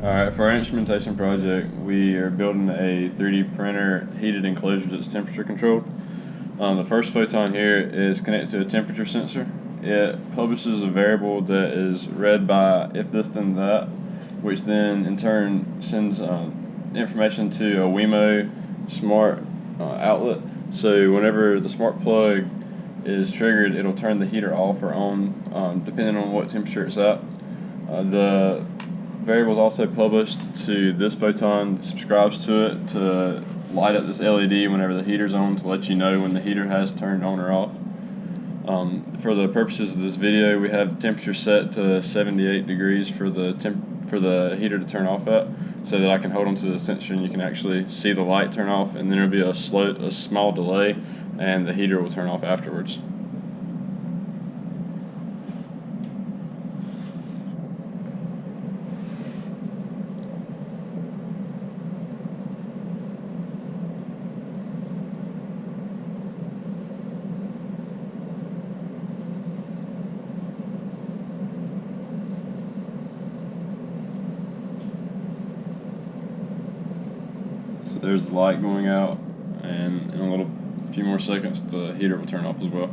Alright, for our instrumentation project, we are building a 3D printer heated enclosure that's temperature controlled. The first photon here is connected to a temperature sensor. It publishes a variable that is read by if this then that, which then in turn sends information to a Wemo smart outlet. So whenever the smart plug is triggered, it'll turn the heater off or on depending on what temperature it's at. The variable is also published to this photon, subscribes to it to light up this LED whenever the heater's on to let you know when the heater has turned on or off. For the purposes of this video, we have temperature set to 78 degrees for the heater to turn off at, so that I can hold onto the sensor and you can actually see the light turn off, and then there'll be a small delay and the heater will turn off afterwards. So there's the light going out, and in a few more seconds the heater will turn off as well.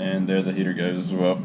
And there the heater goes as well.